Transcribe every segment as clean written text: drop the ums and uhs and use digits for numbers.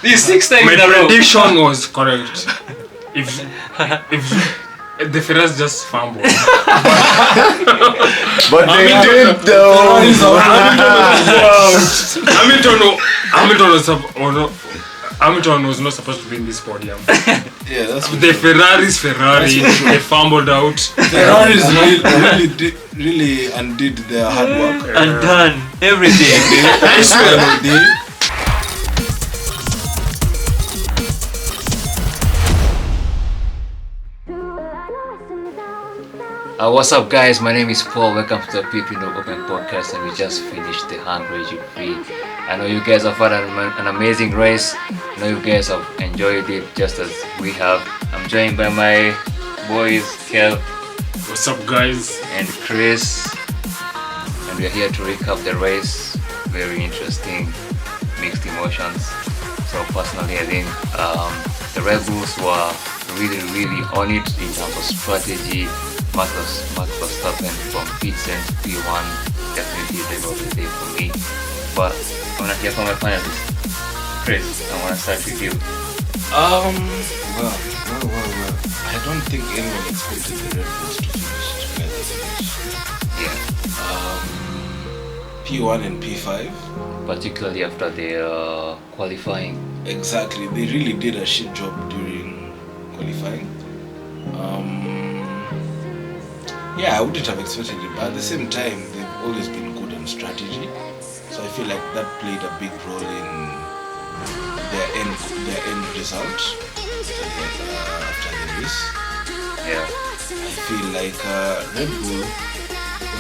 This 6 times My in a row. prediction was correct. If the Ferraris just fumble. But they didn't though. Hamilton was not supposed to be in this podium. Yeah, that's what The Ferrari, they fumbled out. Ferraris really undid their hard work. Undone. Everything. I swear they did. What's up, guys? My name is Paul. Welcome to the Podium Open Podcast, and we just finished the Hungarian GP. I know you guys have had an amazing race. I know you guys have enjoyed it just as we have. I'm joined by my boys, Kev. What's up, guys? And Chris. And we're here to recap the race. Very interesting, mixed emotions. So personally, I think the Red Bulls were really on it in terms of strategy. Max Verstappen from P10 to P1 definitely they were the day for me. But I'm not here for my finalists. Chris, I want to start with you. Well. I don't think anyone expected the Red Bulls to finish where they finished. Yeah. P1 and P5. Particularly after the qualifying. Exactly. They really did a shit job during qualifying. Yeah, I wouldn't have expected it, but at the same time, they've always been good on strategy. So I feel like that played a big role in their end result after the race. Yeah. I feel like Red Bull,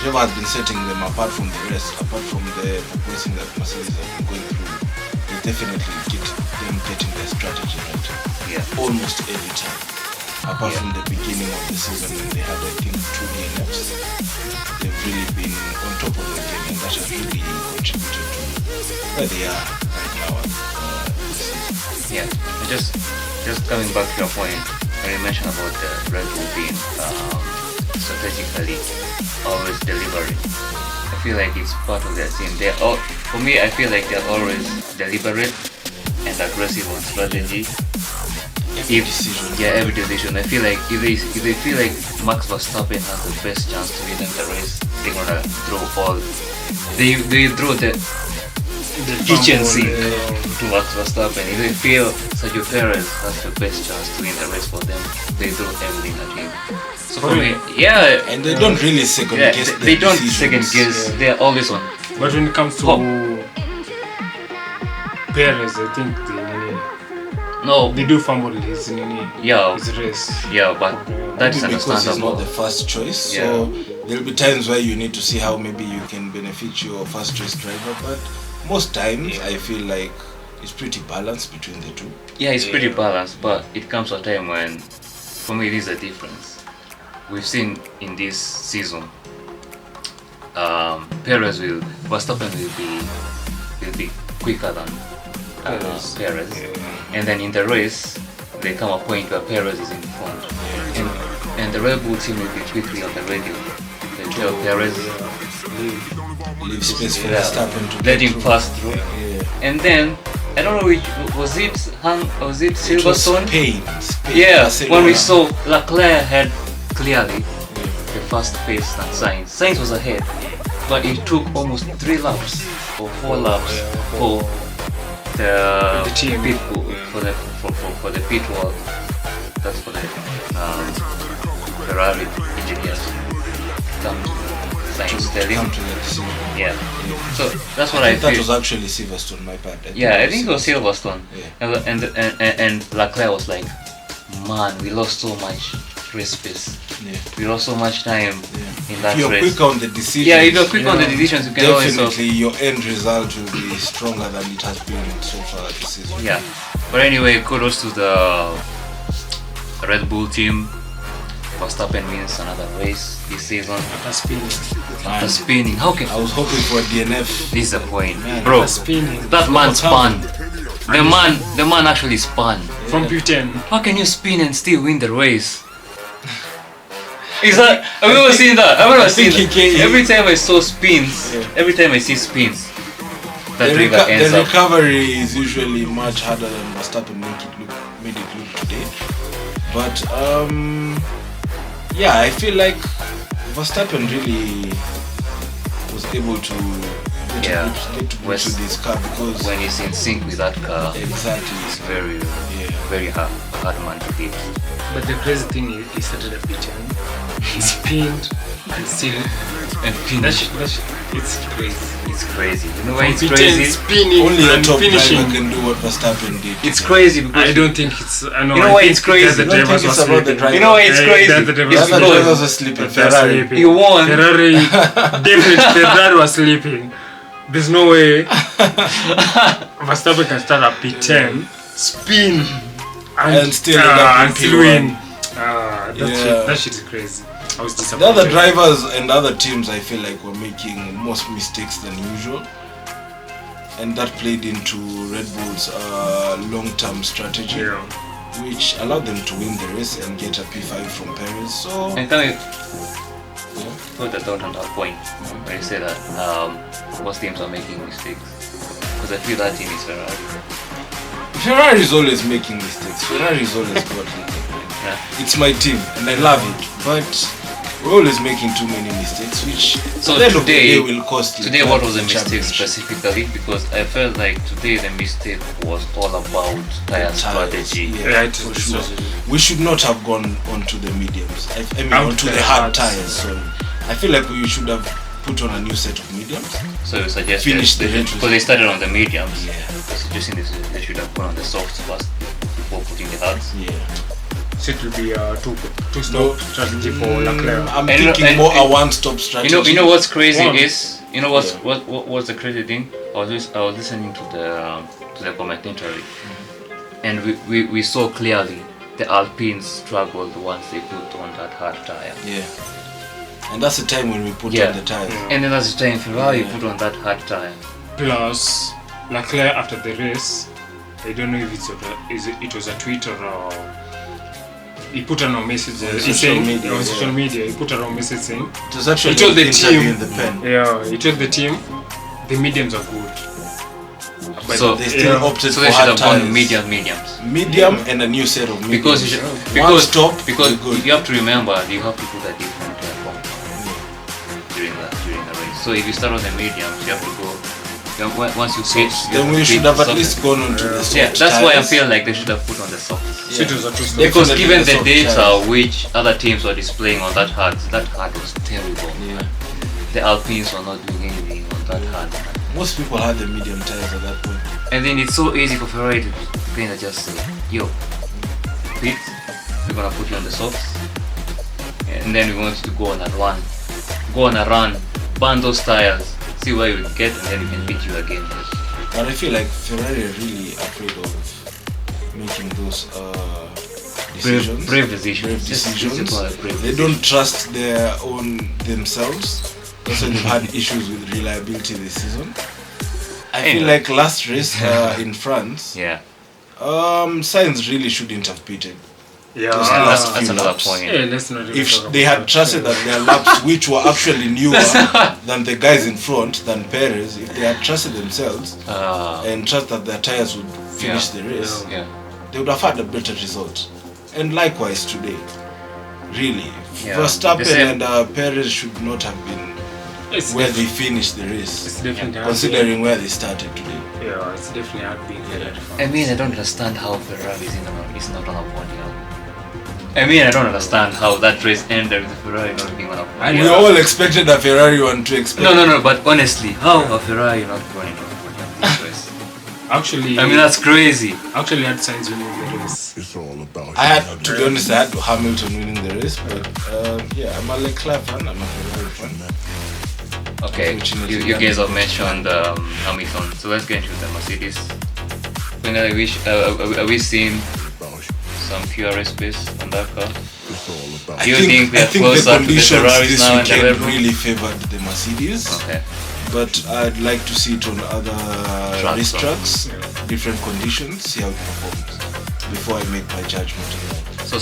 whatever has been setting them apart from the rest, apart from the progressing that Mercedes have been going through, is definitely getting their strategy right. Yeah. Almost every time. Apart from the beginning of the season when they had, I think, 2 DNFs, they've really been on top of the game, and that has really contributed to where they are right now. Yeah. Just coming back to your point, when you mentioned about the Red Bull being strategically always delivering, I feel like it's part of their team. For me, I feel like they're always deliberate and aggressive on strategy. Every decision. I feel like if they feel like Max Verstappen has the best chance to win the race, they're gonna throw all. They throw the kitchen sink to Max Verstappen. If they feel Sergio Perez has the best chance to win the race for them, they throw everything at him. So for me, yeah. And they don't really second guess. They don't second guess. Yeah. They're always on. But when it comes to Perez, I think they do fumble his race. Yeah, but that's because understandable. he's not the first choice. So there'll be times where you need to see how maybe you can benefit your first choice driver. But most times I feel like it's pretty balanced between the two. Yeah, it's pretty balanced, but it comes a time when, for me, it is a difference. We've seen in this season, Verstappen will be quicker than Perez. And then in the race, they come a point where Perez is in front, and the Red Bull team will be quickly on the radio. They tell Perez, leave space for Verstappen to let him pass through. And then I don't know which was it Silverstone? Spain. Yeah, when we saw Leclerc had clearly the fast pace than Sainz. Sainz was ahead, but it took almost 3 laps or 4 laps for the team pit for the pit wall. That's for the Ferrari engineers come to Sainz tell him. Yeah. So that's what I feel. That was actually Silverstone, my bad. I think it was Silverstone. Yeah. And Leclerc was like, man, we lost so much race space. Yeah. We lost so much time in that race. If you're quick on the decisions, if you're quick on the decisions, you can definitely your end result will be stronger than it has been so far this season. Yeah. But anyway, kudos to the Red Bull team. Verstappen wins another race this season. After spinning. How can I was hoping for a DNF. This is the point. Bro, that man spun. The man actually spun. From P10. How can you spin and still win the race? I've never seen that. Every time I see spins, that driver ends the up. recovery is usually much harder than Verstappen made it look today. But yeah, I feel like Verstappen really was able to get to grips with this car, because when he's in sync with that car, exactly, it's very hard man to beat. But the crazy thing is, he started a bit young. He spinned and still. And It's crazy. It's crazy. You know why it's crazy? Spinning only a and top finishing. driver can do what Verstappen did. It's crazy because I don't think it's. I know. You know I why think it's crazy? The I don't drivers think it's were about the sleeping. driver. You know why it's crazy? The other drivers The were other sleeping. drivers are sleeping. They're Ferrari. sleeping. You won. Ferrari, definitely Ferrari was sleeping. There's no way Verstappen can start at P10, spin, And still end up in and still P1. win. That shit is crazy. I was The disappointed. other drivers and other teams, I feel like, were making more mistakes than usual, and that played into Red Bull's long-term strategy, which allowed them to win the race and get a P5 from Perez. So And can we put the thought on that point when you say that most teams are making mistakes? Because I feel that team is Ferrari. Ferrari is always making mistakes. Ferrari is always bottling. Yeah. It's my team, and I love it, but we're always making too many mistakes, which So at the end of the today- day will cost you. Today, what was the mistake championship. specifically? Because I felt like today the mistake was all about tire strategy. Yeah, it for is. sure. We should not have gone onto the mediums. I mean, onto the hard tires. Sorry, I feel like we should have put on a new set of mediums. So you suggest Finish the because race. they started on the mediums. Yeah. Suggesting they should have put on the softs first before putting the hards. Yeah. So it will be a two-stop strategy for Leclerc. I'm And- thinking and- more a one-stop strategy. You know what's crazy One. is what's Yeah. what's the crazy thing? I was listening to the commentary, and we saw clearly the Alpines struggled once they put on that hard tire. Yeah. And that's the time when we put Yeah. on the tires. And then that's the time Ferrari Yeah. put on that hard tire. Plus, Leclerc after the race, I don't know if it was a tweet or he put a message. He social saying media, on yeah. social media. He put a wrong message saying, It was actually He told the an interview team. in the pen. yeah, he told the team the mediums are good. But So- They still Yeah. opted So for they should hard have gone tires. mediums. Medium and a new set of mediums. Because One stop, because we're good. you have to remember you have to put a different form during the race. So if you start on the mediums, you have to go. Once you pitch, Then we should have at least gone on to the soft Yeah, that's why I tires. feel like they should have put on the softs. so it was a two-stop. Because Definitely given the the soft data tires. which other teams were displaying on that hard was terrible. Yeah. The Alpines were not doing anything on that hard. Most people had the medium tires at that point. And then it's so easy for Ferrari to kind of just say, yo, Pete, we're gonna put you on the softs. And then we want you to go on a run, burn those tires, see where you get, and then we can beat you again. But I feel like Ferrari are really afraid of making those decisions. Brave decisions. Brave Just decisions. call it brave They don't trust their own themselves. Also, they've had issues with reliability this season. I feel Anyway. like last race in France, Yeah, Sainz really shouldn't have pitted. Yeah, Those that's, last that's few another laps. point. yeah, let's not even If talk they about had trusted that their laps, which were actually newer than the guys in front, than Perez, if they had trusted themselves and trust that their tires would finish the race, Yeah. they would have had a better result. And likewise today, really, Yeah. Verstappen The same- and Perez should not have been It's where def- they finished the It's race, definitely hard. considering where they started today. Yeah, it's definitely hard being Ferrari fan. I mean, I don't understand how Ferrari is not on a podium. I mean, I don't understand how that race ended with Ferrari not being on a podium. We all expected a Ferrari one to expect. No, but honestly, how a Ferrari not going into the podium this race? Actually, I mean, that's crazy. actually had Sainz winning the race. It's all about I had, to be honest, I had Hamilton winning the race, but yeah, I'm a Leclerc fan, I'm a Ferrari fan. Okay, you guys have mentioned Hamilton, so let's get into the Mercedes. When are we seeing some QRS space on that car? it's all about Do you think they're closer to the Ferraris this now and the weekend Red Bull? really favored the Mercedes, Okay. but I'd like to see it on other race tracks, Yeah. different conditions, see how it performs before I make my judgment on that. So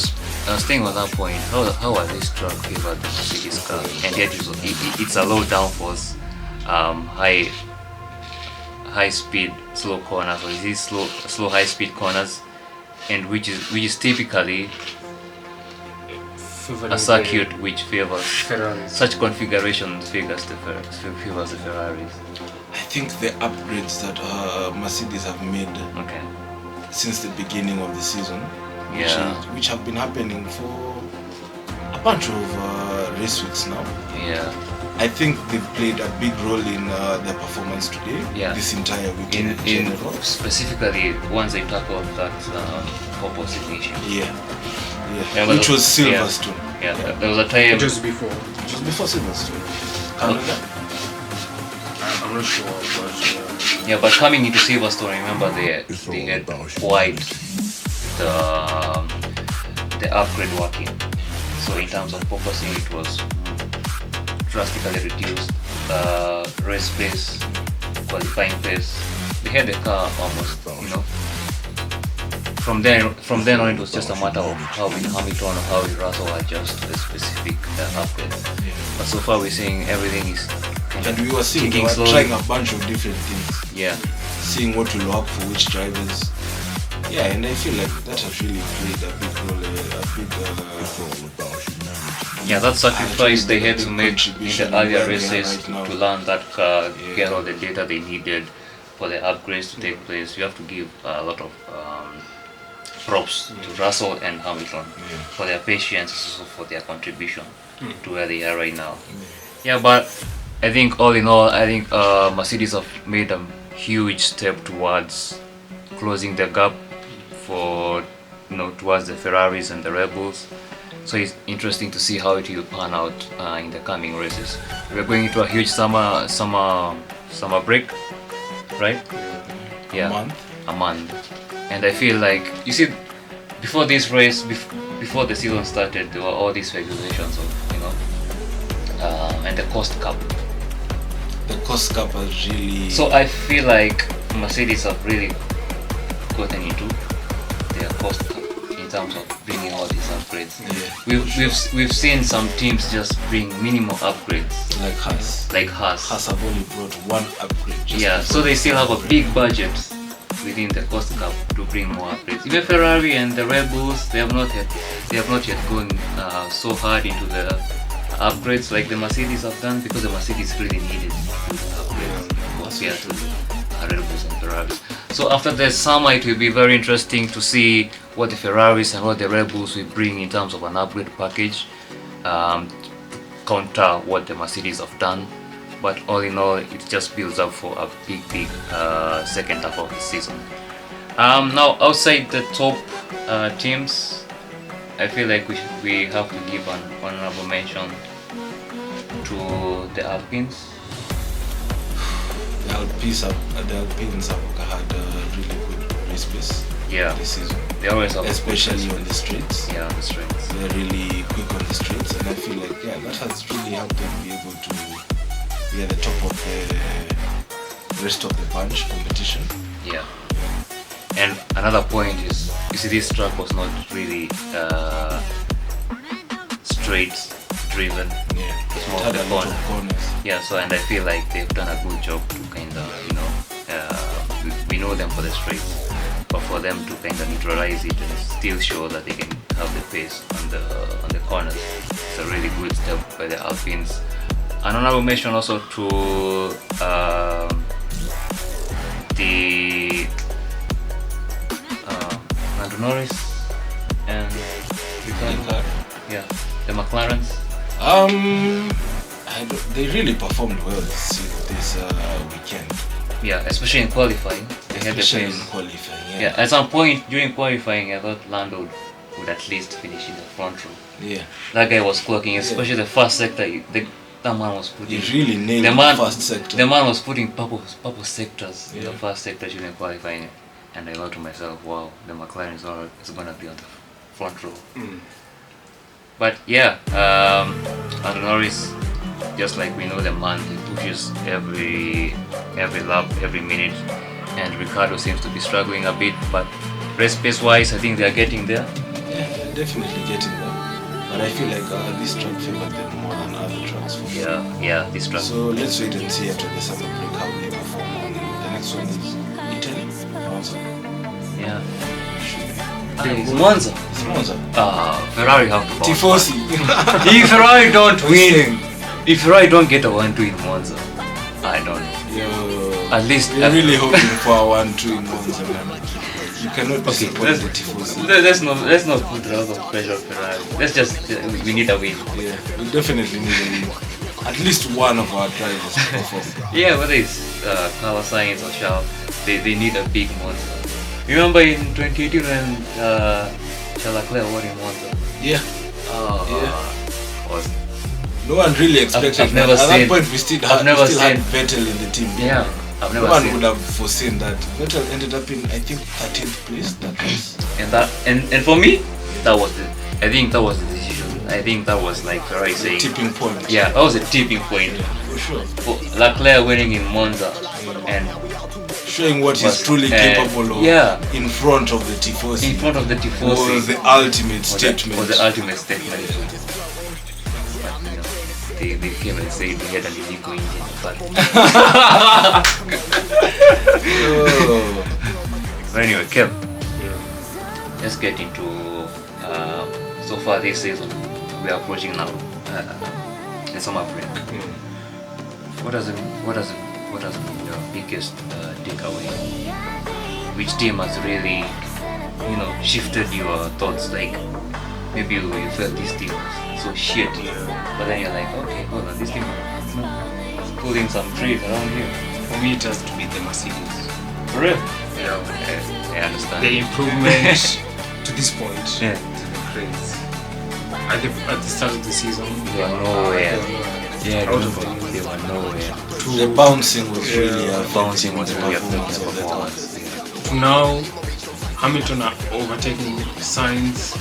staying on that point, how are this truck favored the Mercedes car? And yet it's a low downforce, high speed slow corners, or is it slow high speed corners, and which is typically Favoring a the circuit which favors Ferraris. such configuration favors the Ferraris. I think the upgrades that Mercedes have made Okay. since the beginning of the season, Yeah. which have been happening for a bunch of race weeks now. Yeah. I think they've played a big role in their performance today. Yeah. This entire week In general. specifically once they tackle that opposite issue. Yeah. Yeah, but Which was Silverstone. Yeah. There was a time. Just before. Just before Silverstone. Canada? I'm not sure, but Yeah, but coming into Silverstone, remember they had quite the upgrade working. So in terms of focusing, it was drastically reduced. Race pace, qualifying pace. They had the car almost, you know. From then on, it was just a matter of how will Hamilton or how will Russell adjust to the specific upgrades. But so far, we're seeing everything is kind And of we were seeing they ticking were slowly. trying a bunch of different things. Yeah. Seeing what will work for which drivers. Yeah, and I feel like that has really played a big role, Yeah, that sacrifice they had to big make in contribution the earlier where they are races right now. to learn that car, Yeah. get all the data they needed for the upgrades to take place. You have to give a lot of props to Russell and Hamilton for their patience, also for their contribution to where they are right now. Yeah, but I think all in all, I think Mercedes have made a huge step towards closing the gap for towards the Ferraris and the Red Bulls. So it's interesting to see how it will pan out in the coming races. We're going into a huge summer break, right? Yeah, a month. And I feel like, you see, before this race, before the season started, there were all these speculations of, and the cost cap. The cost cap has really. So I feel like Mercedes have really gotten into their cost cap in terms of bringing all these upgrades. Yeah. We've seen some teams just bring minimal upgrades, like Haas. like Haas. Haas have only brought one upgrade. just Yeah, before so they the still have a season. big budget within the cost cap to bring more upgrades. Even Ferrari and the Red Bulls, they have not yet gone so hard into the upgrades like the Mercedes have done, because the Mercedes really needed upgrades compared to Red Bulls and Ferraris. So after the summer, it will be very interesting to see what the Ferraris and what the Red Bulls will bring in terms of an upgrade package, counter what the Mercedes have done. But all in all, it just builds up for a big second half of the season. Now, outside the top teams, I feel like we have to give an honorable mention to the Alpines. The Alpines have had a really good race pace Yeah, this season. they always have Especially on the straights. Yeah, on the strengths. They're really quick on the straights, and I feel like that has really helped them be able to be at the top of the rest of the bunch competition. Yeah. And another point is, you see, this track was not really straight driven. Yeah, It's more it had of a the lot corner. of corners. Yeah, so and I feel like they've done a good job to kind of, we know them for the straights, but for them to kind of neutralize it and still show that they can have the pace on the corners, it's a really good step by the Alpines. An honorable mention also to the Lando Norris and Ricardo. Yeah, the McLarens. They really performed well this weekend. Yeah, especially in qualifying. They had the Especially pace. in qualifying. Yeah, at some point during qualifying, I thought Lando would at least finish in the front row. Yeah. That guy was clocking, especially the first sector. That man was putting. He really nailed the the first sector. The man was putting purple sectors in the Yeah. first sector during qualifying, and I thought to myself, wow, the McLaren is gonna be on the front row. But yeah, Lando Norris, just like we know the man, he pushes every lap, every minute, and Ricardo seems to be struggling a bit. But race pace wise, I think they are getting there. Yeah, they're definitely getting there. But I feel like this track favored them more than other tracks for me. Yeah, this track. So let's wait and see after the summer break how they perform on the next next one is Italy. Monza. Yeah. It's Monza. It's Monza. Ferrari have to bounce Tifosi. back. If Ferrari don't win, if Ferrari don't get a 1-2 in Monza, I don't know. Yo, At least we're really hoping for a 1-2 in Monza, man. You cannot disappoint the Tifosi. Let's not put a lot of pressure on Ferrari. Let's just we need a win. Yeah, we definitely need a win. At least one of our drivers to perform. Yeah, whether it's Carlos Sainz or Charles, they need a big Monza. Remember in 2018 when Charles Leclerc won in Monza? Yeah. Was No one really expected I've never that. At seen- that point, we still I've had never Vettel in the team. yeah, I've No never one seen. would have foreseen that. Vettel ended up in, I think, 13th place. That was. And for me, that was I think that was the decision. I think that was like Ferrari The saying, tipping point. yeah, that was a tipping point. For sure. For Leclerc winning in Monza and Showing what he's Was- truly capable of yeah. in front of the Tifosi. in front of the Was Tifosi the ultimate was statement. the ultimate statement. But, you know, they came and said they had an illegal engine, but Oh. But anyway, Kev, let's get into so far this season. We are approaching now the summer break. What has been your biggest takeaway? Which team has really, shifted your thoughts? Like maybe you felt this team was so shit, but then you're like, okay, hold on, this team is pulling some trees around here. For me, it has to be the Mercedes. For real? Yeah. I understand. The improvement to this point Yeah. has been crazy. At the start of the season, They were nowhere. Yeah, out of they were nowhere. The bouncing was really Bouncing was really performance affecting of the the car. performance. to now, Hamilton are overtaking Sainz.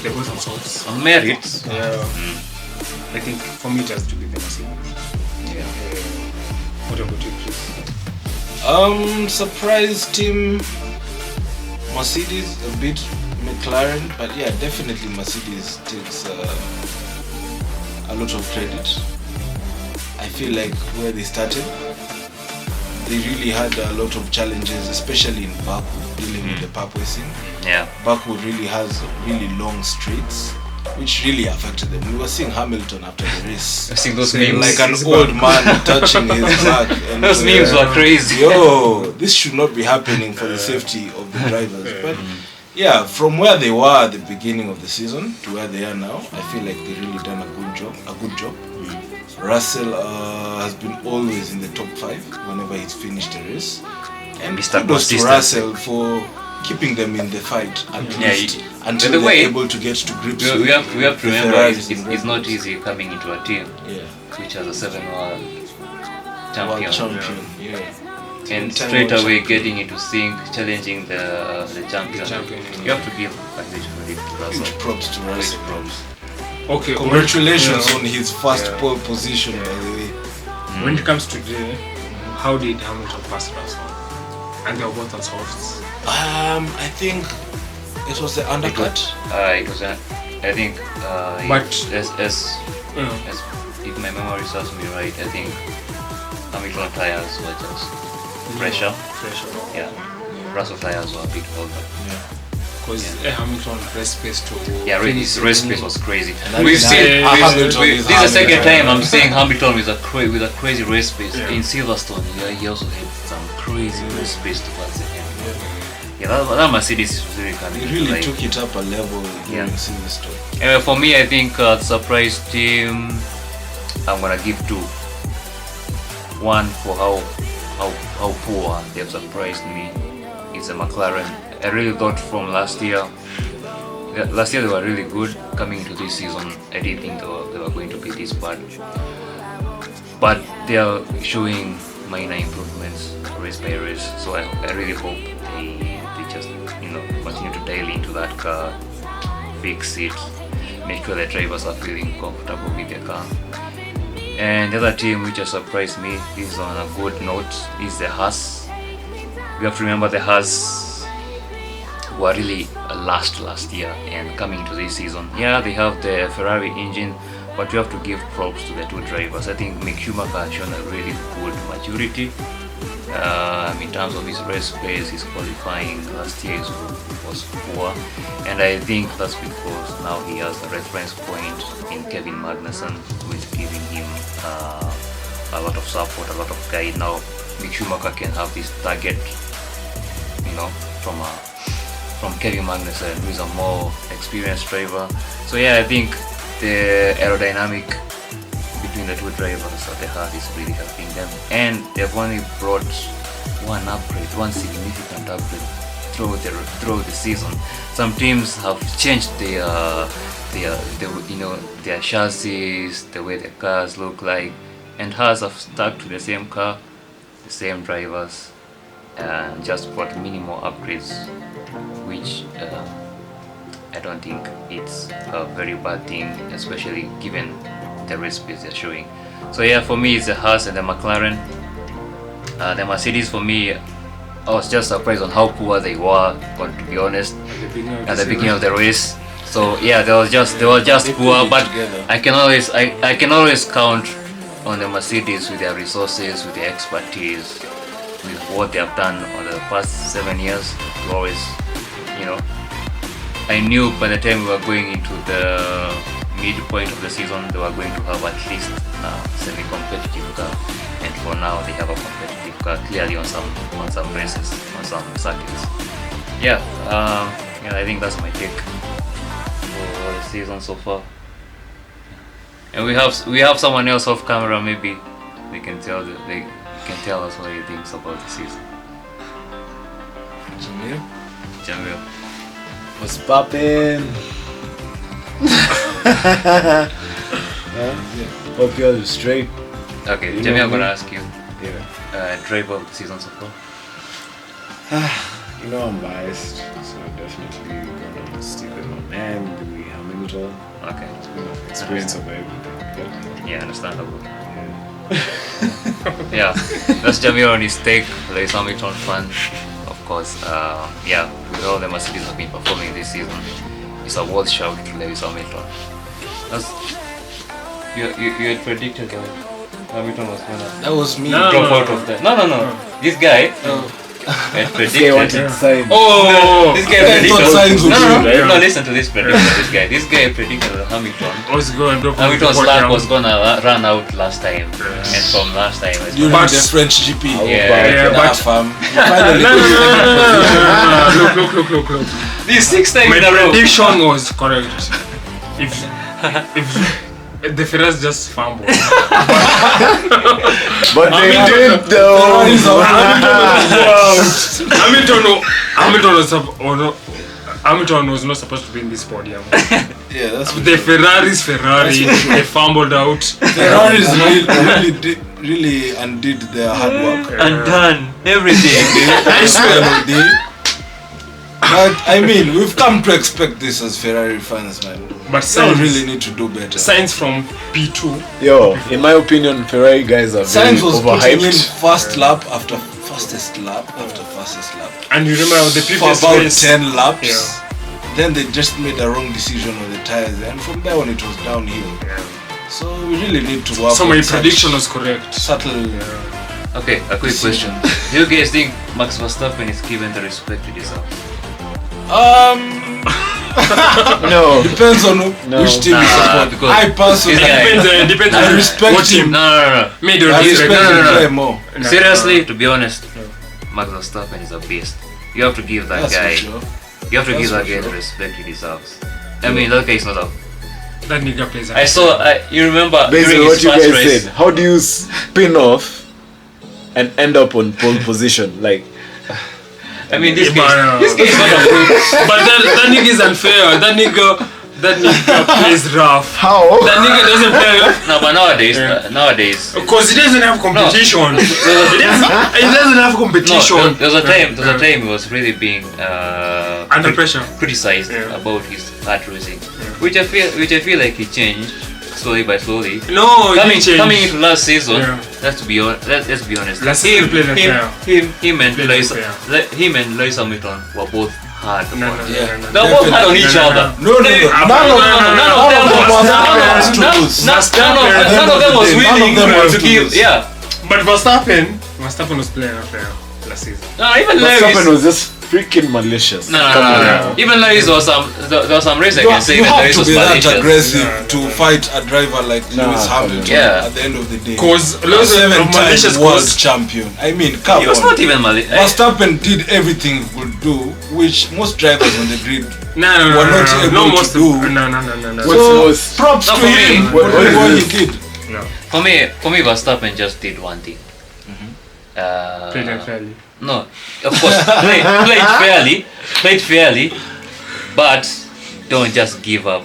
They both on softs. On merits, I think for me it has to be the Mercedes. yeah. What about you, Chris? Surprise team Mercedes, a bit McLaren, but yeah, definitely Mercedes takes a lot of credit. I feel like where they started, they really had a lot of challenges, especially in Baku, dealing with the pathway scene. Yeah. Baku really has really long straights, which really affected them. We were seeing Hamilton after the race. I think those Same memes, Like an old man touching his back. And those memes were crazy. Yo, this should not be happening for the safety of the drivers. But yeah, from where they were at the beginning of the season to where they are now, I feel like they really done a good job. Russell has been always in the top 5 whenever he's finished a race. And Mr. kudos to Consistent. Russell for keeping them in the fight at least until By the they're way, able to get to grips We have to with remember Ferraris it's and Red not Bulls. easy coming into a team Yeah. which has a 7-world World champion, champion, yeah. and 10-time straight world away champion. getting into sync, challenging the champion. Champion. You have to give a huge credit to Russell. Huge props to Huge Russell. props. Okay, Congratulations yeah. on his first Yeah. pole position, by the way. When it comes to today, how did Hamilton pass Russell? And they were both on softs. I think it was the undercut. It was I think But- as if my memory serves me right, I think Hamilton tires were just pressure. Yeah. Russell tires were a bit older. Because Hamilton race pace to Yeah, finish his race the- pace was crazy. And We've that- seen that Hamilton is this is the second Hamilton. time I'm seeing Hamilton with a crazy race pace. Yeah. In Silverstone, he also had some crazy race pace towards the end. Yeah, that Mercedes is really coming. He to really life. took it up a level during Yeah. Silverstone. For me, I think surprise team, I'm gonna give 2. One for how poor they've surprised me. It's a McLaren. I really thought from last year they were really good. Coming into this season, I didn't think they were going to be this bad. But they are showing minor improvements race by race. So I really hope they just continue to dial into that car, fix it, make sure the drivers are feeling comfortable with the car. And the other team which has surprised me is on a good note is the Haas. We have to remember the Haas were really last year, and coming into this season, yeah, they have the Ferrari engine, but you have to give props to the 2 drivers. I think Mick Schumacher has shown a really good maturity. In terms of his race pace, his qualifying last year was poor, and I think that's because now he has a reference point in Kevin Magnussen, who is giving him a lot of support, a lot of guide. Now Mick Schumacher can have this target, from Kevin Magnussen, who is a more experienced driver. So yeah, I think the aerodynamic between the two drivers at the heart is really helping them, and they've only brought one significant upgrade through the season. Some teams have changed their chassis, the way the cars look like, and Haas have stuck to the same car, the same drivers, and just brought minimal upgrades, which I don't think it's a very bad thing, especially given the race pace they're showing. So yeah, for me it's the Haas and the McLaren. The Mercedes, for me, I was just surprised on how poor they were, to be honest, at the beginning of the race. So yeah, they were just poor, but I can always count on the Mercedes with their resources, with their expertise, with what they have done over the past 7 years to always, I knew by the time we were going into the midpoint of the season they were going to have at least a semi-competitive car, and for now they have a competitive car clearly on some races, on some circuits. I think that's my take for the season so far. And we have someone else off camera. Maybe they can tell us what he thinks about the season. Jamil. What's poppin'? Hope you're straight. Okay, Jamil, I'm gonna ask you. Driver of the season so far. I'm biased, so definitely gonna stick with my man, Louis Hamilton. Okay. Experience of everything. Yeah, understandable. Yeah, that's Jamil on his take. Lewis Hamilton fan, of course. With all the Mercedes have been performing this season, it's a world shout to Lewis Hamilton. You had predicted that Hamilton was gonna. That was me. Drop out of that. No. This guy. Had predicted. This guy predicted. No, listen to this prediction. This guy predicted that Hamilton's luck was gonna run out last time, and from last time. During the French GP. Look. This 6 times My in a row. prediction was correct. If the Ferrari just fumbled. But they did though. Hamilton was not supposed to be in this podium. Yeah, that's the Ferrari. They fumbled out. Ferraris really undid their hard work. Undone everything. I swear they did. But I mean, we've come to expect this as Ferrari fans, man. But Sainz really need to do better. Sainz from P2. Yo, in my opinion, Ferrari guys are very Sainz was putting in overhyped. fastest lap after fastest lap. And you remember the For previous about race, 10 laps. Yeah. Then they just made a wrong decision on the tires, and from there on it was downhill. Yeah. So we really need to work. So my on such prediction was correct. Subtle. Okay, a quick question. Do you guys think Max Verstappen is given the respect he deserves? No. Depends on which team you support. because I personally, Depends I on respect what him. team. No. Me don't I respect respect him. him way more. No. Seriously, to be honest, Max Verstappen is a beast. You have to give that That's guy. for sure. You have to give That's that guy for the sure. respect he deserves. I mean, that guy is not a. That nigga plays. You remember Based during on what his you first guys race. said, how do you spin off and end up on pole position? Like, I mean, this Yeah, guy is not a good. But that nigga is unfair. That nigga plays rough. how? That nigga doesn't play. No, but nowadays. Because he doesn't have competition. He doesn't have competition. No, there was a time he was really being Under pressure. criticized about his hard racing, which I feel like he changed slowly by slowly. No, he didn't Coming change. into last season, Yeah. let's be honest. Last season played like fair. Him and Played Lewis, like him and Lewis Hamilton were both hard. No. Yeah. They were both hard on each No. other. No. None of them was willing to give. Yeah, But Verstappen was playing unfair last season. No, even Verstappen Lewis. was just freaking malicious. No. on. Even Lewis was there was some race I can say You that have Lewis to was be that malicious. aggressive Yeah. to fight a driver like Nah, Lewis Hamilton Yeah. at the end of the day. Cause A Lewis was malicious seven-time world cause champion. I mean, come He was on. not even malicious. Verstappen did everything he could do, which most drivers on the grid. no, We're not able to most do. no. What's Props No, to for me, him what for is what he this? did. No, For me, Verstappen just did one thing. played unfairly. No, of course, played fairly, but don't just give up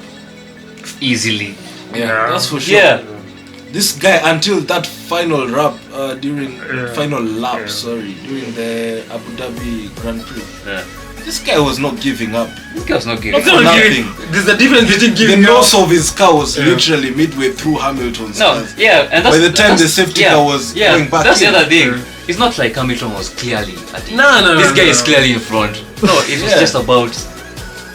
easily. Yeah. That's for sure. Yeah, This guy until that final lap during Yeah. final lap, Yeah. sorry, during the Abu Dhabi Grand Prix. yeah. This guy was not giving up. He was not giving. It's not Nothing. giving. There's a difference between The giving up. nose of his car was Yeah. literally midway through Hamilton's No, car. yeah, and that's By the time that's- the safety yeah, car was yeah, going back that's in. the other thing. Yeah. It's not like Hamilton was clearly at the No. This guy no. is clearly in front. No, it was Yeah. just about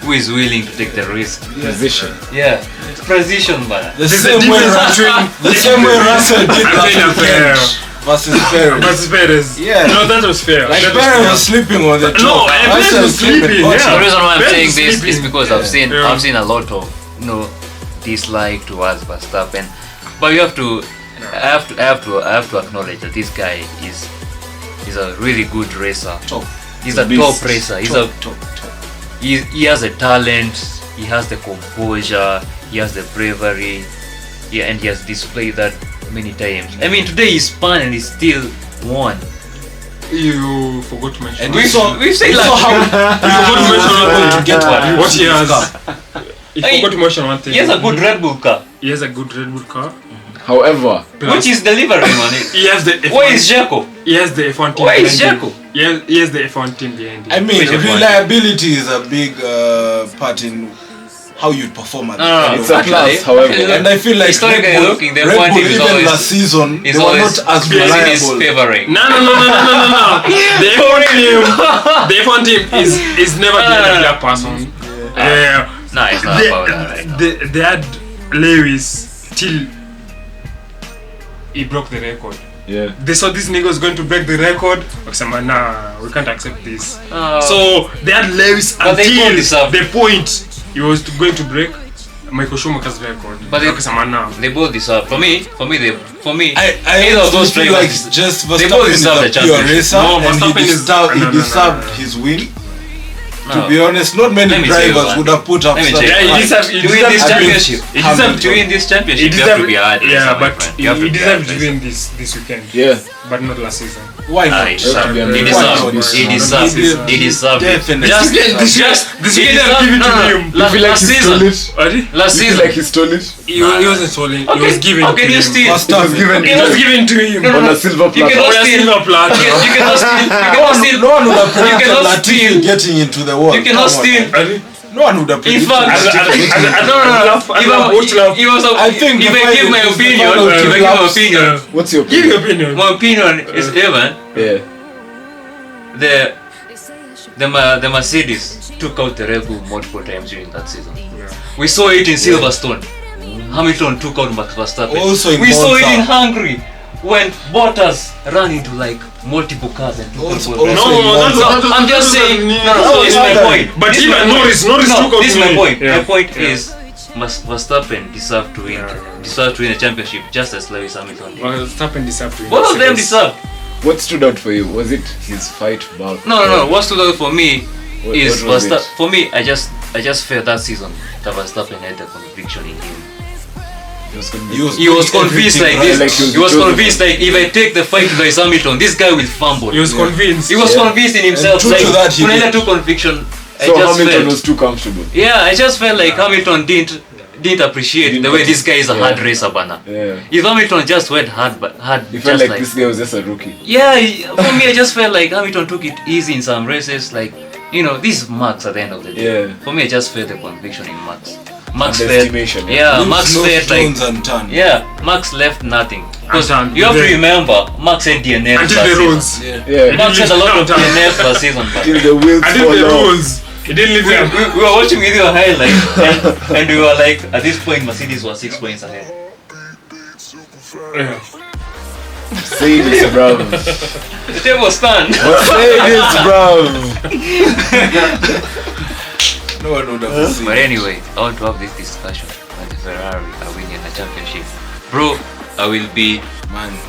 who is willing to take the risk. position? Yeah, precision, man. The There's a same way difference Russell, between the same way Russell did I last think unfair. weekend versus Perez. Versus Perez. Yeah. No, that was fair. Like That was Perez fair. was sleeping on the top. No, and Perez Russell was sleeping sleeping, on yeah. The top. reason why I'm Ben saying is this is sleeping. because Yeah. I've seen a lot of dislike towards Verstappen, but you have to I have to acknowledge that this guy is a really good racer. Top. He's a beast. top racer. Top. He has a talent. He has the composure. He has the bravery. Yeah, and he has displayed that many times. I mean, today he spun and he still won. You forgot to mention. And We've said you like saw how You forgot to mention one to thing. get What he has. car. You forgot to mention one thing. he has a good Red Bull car, He has a good Red Bull car. However, which is delivering on it. He has the F1. Where is Jaco? He has the F1 team Where is behind him. Jaco? He has the F1 team behind him. I mean, Which is reliability is a big part in how you perform at the end it's of a the plus, however. look, And I feel like historically Red Bull, looking, the Red F1 Bull team is even always- last season, they It's were always not as in his reliable. favoring. No. The F1 team is never getting a black person. Yeah. No, it's not about that right now. They had Lewis till he broke the record. Yeah. They saw this nigga was going to break the record. Wakasema, nah, we can't accept this. Oh. So they had Lewis But they until both deserve- the point he was going to break Michael Schumacher's record. But they- Wakasema, nah. They both deserve. For me, I either of those feel like drivers. just they both Verstappen is deserve the a pure championship. racer No, and he Verstappen is- deserved, no. he deserved his win. To No. be honest, not many Let me tell you drivers one. would have put up Let me such tell you Yeah, one. he deserves- he To win this deserves- championship, he deserves- to win this championship, He you have to be hard. yeah, racer, my but friend. he You have to be hard deserved to racer. win this weekend. Yeah. But not last season. Why not? He deserved. He He deserved. deserved. He He deserved. deserved. He deserved it. Definitely. Just, This he weekend deserved- I'll give it to no, him. You feel like Last he stole season. it? What? Last You feel season. like he stole it? He wasn't trolling. He Okay, was given how to can you him. steal? Verstappen. It was given It was given to him. on a silver You platter. cannot On a steal. silver platter. You cannot steal. You cannot steal. No one would have You predicted cannot Latifi steal. getting into the wall. You cannot Come on, steal. man. No one would have In predicted fact, Latifi. no. If I give my opinion, What's your Give your opinion? opinion. my opinion is even Yeah. the Mercedes took out the Red Bull multiple times during that season. We saw it in Silverstone. Hamilton took out Max Verstappen. Also in we saw it Monza. in Hungary when Bottas ran into like multiple cars and took Also- out also- Red Bull. that's- I'm just saying. No, No, this is my no, point. But This is even my Norris point. took out This is my Norris. point. Yeah. My point Yeah. is Verstappen deserved to win. Deserved to win a championship just as Lewis Hamilton did. Verstappen deserved to win. Both of them Mercedes. deserve. What stood out for you? Was it his fight back? No. What stood out for me What- is what was Verstappen. it? For me, I just felt that season that Verstappen had the conviction in him. He was gonna be- He was convinced like Everything this. right, like he was He was chosen. convinced like if I take the fight to Lewis Hamilton, this guy will fumble. He was convinced. He was Yeah. convinced in himself. true to Like that, he when I did. took conviction, I So just Hamilton felt. was too comfortable. Yeah, I just felt like Hamilton didn't appreciate Didn't the way this guy is a yeah. hard racer, bana. Yeah. If Hamilton just went hard, but hard, He just felt like like this guy was just a rookie. yeah. For me, I just felt like Hamilton took it easy in some races. Like this is Max at the end of the day. Yeah. For me, I just felt the conviction in Max. Max felt. Underestimation, yeah. Yeah, Leaves Max no felt like. stones unturned. Yeah, Max left nothing. Because Unturned. you have to Yeah. remember, Max had DNF Until last the season. rules. Yeah. Yeah. Max had a lot of Unturned. DNF last season. But Till the wheels Until fall the off. rules. He didn't leave them. we were watching video highlight and we were like, at this point, Mercedes was 6 points ahead. Yeah. Say this, bruv. The table stand. Say this, bruv. No one would have seen. But anyway, I want to have this discussion. As the Ferrari are winning a championship, bro, I will be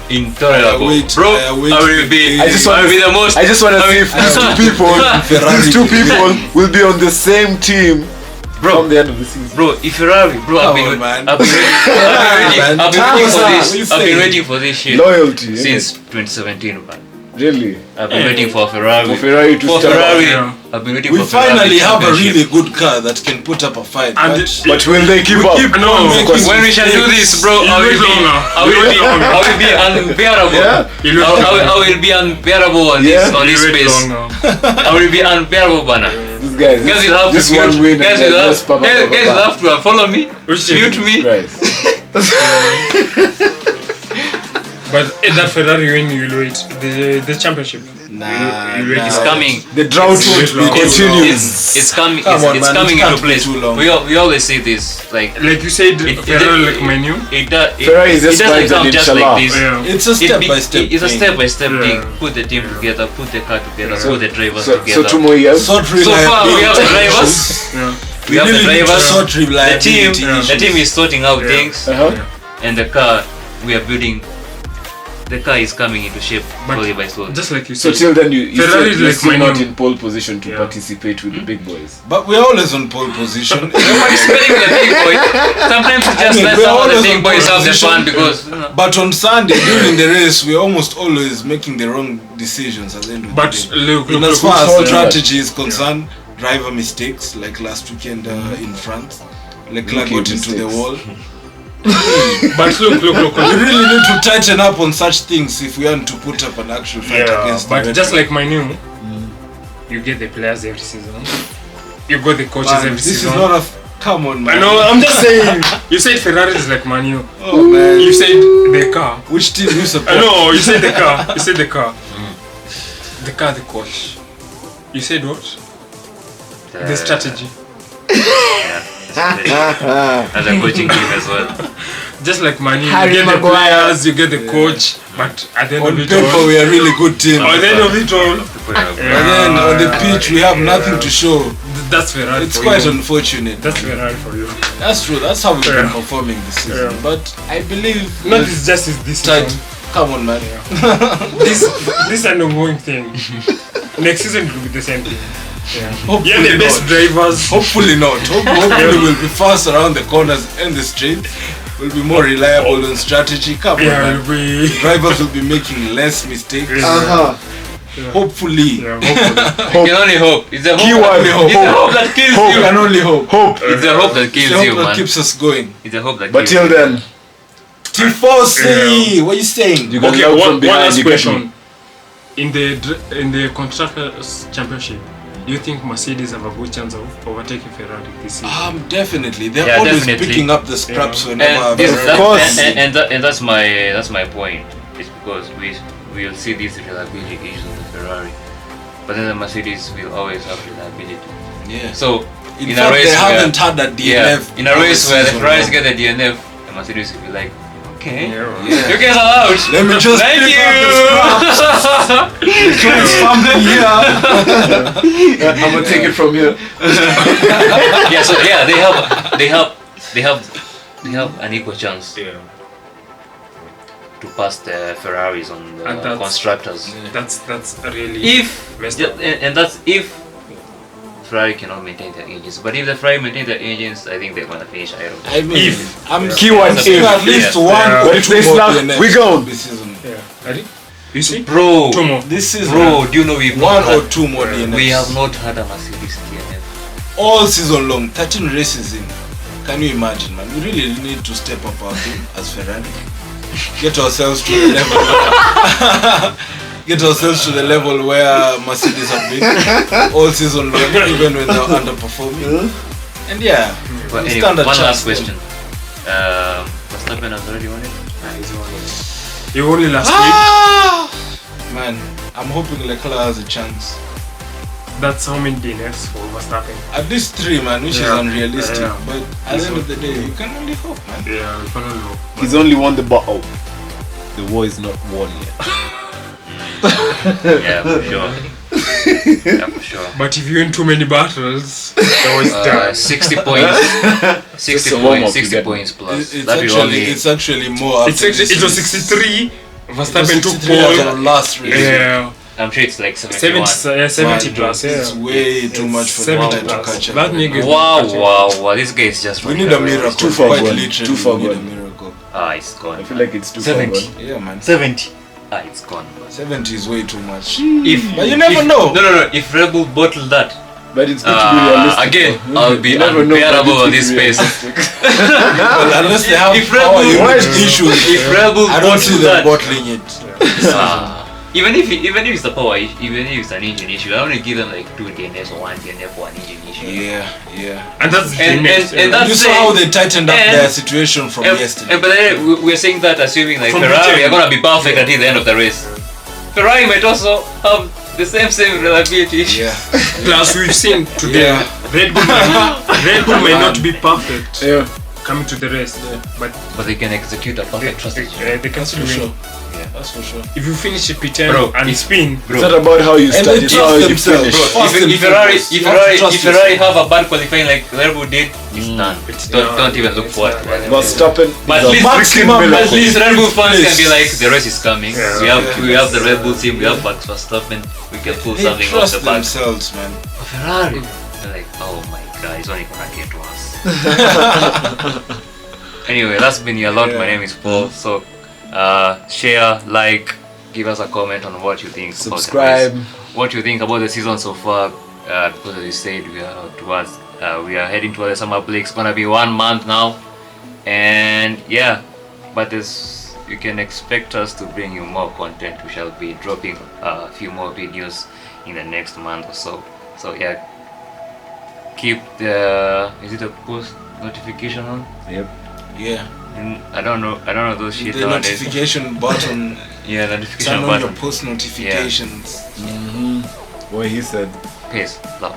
intolerable. Bro, I will be. I just want to be the most. I just want to see if these two people will be on the same team. Bro, from the end of the season. Bro, if Ferrari, bro, I've been waiting for this shit. Loyalty since 2017, man. Really? I've been waiting for Ferrari. For Ferrari to start. I've been waiting we for Ferrari. We finally have a really good car that can put up a fight. But will they keep up? No, when we shall do this, bro, I will be unbearable. Yeah? I will be unbearable on this space. I will be unbearable, Bana. Guys will have this to one win. Guys will have to follow me, mute me. But that Ferrari win, you will wait the championship. It's coming. The drought will continue. It's coming. It's coming into place. We always say this, like you said, Ferrari like menu. Ferrari is doesn't come just like this. It's a step by step. It's a step by step thing. Put the team together, put the car together, put the drivers together. So 2 more years. So far we have the drivers. We have the drivers. The team is sorting out things, and the car we are building. The car is coming into shape slowly by slowly. Just like you said. So till then you're like not in pole position to participate with the big boys. But we're always on pole position. Participating with the big boys. Sometimes we just let some of the big boys have the fun because. But on Sunday during the race, we're almost always making the wrong decisions at the end of the day. As far as strategy is concerned, driver mistakes like last weekend in France. Leclerc got into the wall. But look. We really need to tighten up on such things if we want to put up an actual fight against. But just like my new, you get the players every season. You got the coaches every season. This is not a. Come on, man. I know. I'm just saying. You said Ferrari is like Manu. Oh man. You said the car. Which team you support? I know. You said the car. You said the car. The car, the coach. You said what? The strategy. As a coaching team as well. Just like Manu, you get the players, you get the coach, but at the end of it all, we are a really good team. At the end of it all, and then on the pitch we have nothing to show. That's Ferrari. It's quite unfortunate. That's Ferrari for you. That's true. That's how we've been performing this season. But I believe not it's just this season. Come on, man. This is an ongoing thing. Next season will be the same thing. Hopefully you're the best drivers. Hopefully not. Hopefully we'll be fast around the corners and the straight. We'll be more reliable on strategy. Come on, man. Drivers will be making less mistakes. Hopefully. You can only hope. It's the hope. Hope. It's the hope that kills you. You can only hope. It's the hope that kills you, man. That keeps us going. It's the hope that kills you. But till then, Tifosi, what are you saying? You okay, one last question. In the Constructors' Championship, do you think Mercedes have a good chance of overtaking Ferrari this season? Definitely. They're always picking up the scraps whenever. And that's my point. It's because we will see these reliability issues of the Ferrari, but then the Mercedes will always have reliability. Yeah. So in a race they haven't had that DNF. In a race where the Ferraris get the DNF, the Mercedes will be like, okay, you guys are out. Let me just thank you. I'm gonna take it from here. They have an equal chance to pass the Ferraris on the constructors. That's really that's if Ferrari cannot maintain their engines. But if the Ferrari maintain their engines, I think they're gonna finish iron. I mean, I'm keyword if at least one or two more DNFs we go this season. Ready? You see? Bro, 2 more. This is bro, do you know we've one or two more DNFs? We have not had a Mercedes DNF all season long. 13 races in. Can you imagine, man? We really need to step up our game as Ferrari. Get ourselves to the level. Get ourselves to the level where Mercedes have been all season long, even when they're underperforming. And but anyway, one last question. Verstappen has already won it? He's won it. He won it last week. Man, I'm hoping Leclerc has a chance. That's how many DNFs for Verstappen? At least 3, man, which is unrealistic. But at the end of the day, you can only hope, man. Yeah, you can only hope. He's only won the battle. the war is not won yet. Yeah, for sure. Yeah, for sure. But if you win too many battles, that was done. 60 points. 60 Just a warm-up, points. 60 you get points plus. It's That will actually only. it's actually more. It's actually, it was 63. Verstappen took 63 after the pole. last race. Yeah, I'm sure it's like 71. 70 plus. It's Yeah, way too much for them 70 to plus. catch up. That nigga. Wow. This guy is just. We running need a away. miracle. Too far Quite gone. literally, Too far we need a gone. miracle. It's gone. I feel like it's too 70. far gone. Yeah, man. 70. It's gone. 70 is way too much. But you never know. No. If Red Bull bottled that, But it's good to be realistic. again, though. I'll be You never know, but unbearable on it's this good to be space. realistic. Well, unless they have If Red power Bull- unit issues, if Red Bull I don't see bottled them that, bottling it. even if it's the power, even if it's an engine issue, I only give them like 2 DNFs or 1 DNF for an engine issue. Yeah. And that's And that's You saw how they tightened up and- their situation from yesterday. But then we're saying that assuming like From Ferrari Britain. are gonna be perfect until the end of the race. Ferrari might also have the same reliability issue. Yeah. Plus, we've seen today, Yeah. Red Bull may not be perfect Yeah. coming to the race, but But they can execute a perfect strategy. they can still For win. sure. That's for sure. If you finish a P10 Bro, and spin, It's not about how you And start, they it's trust how you themselves, finish. bro. Fast and If Ferrari, furious. if You have to Ferrari, trust if Ferrari yourself. have a bad qualifying like Red Bull did, it's done. It's don't, done. don't even look It's forward done. to it. Verstappen But is at a least freaking at miracle. least Red Bull fans can be Please. like, the race is coming. Yeah. We have the Red Bull team. We have Max Verstappen. We can pull They something off trust the back. themselves, man. Ferrari. They're like, oh my god, he's only gonna get worse. Anyway, that's been your lot. My name is Paul. So, share, like, give us a comment on what you think. Subscribe. About the race. What you think about the season so far? Because as you said, we are heading towards the summer break. It's gonna be 1 month now, and yeah, but you can expect us to bring you more content. We shall be dropping a few more videos in the next month or so. So yeah, keep the post notification on? Yep. Yeah. I don't know those shit The nowadays. notification button. Yeah, Turn notification on your button. post notifications. What he said. Peace, love.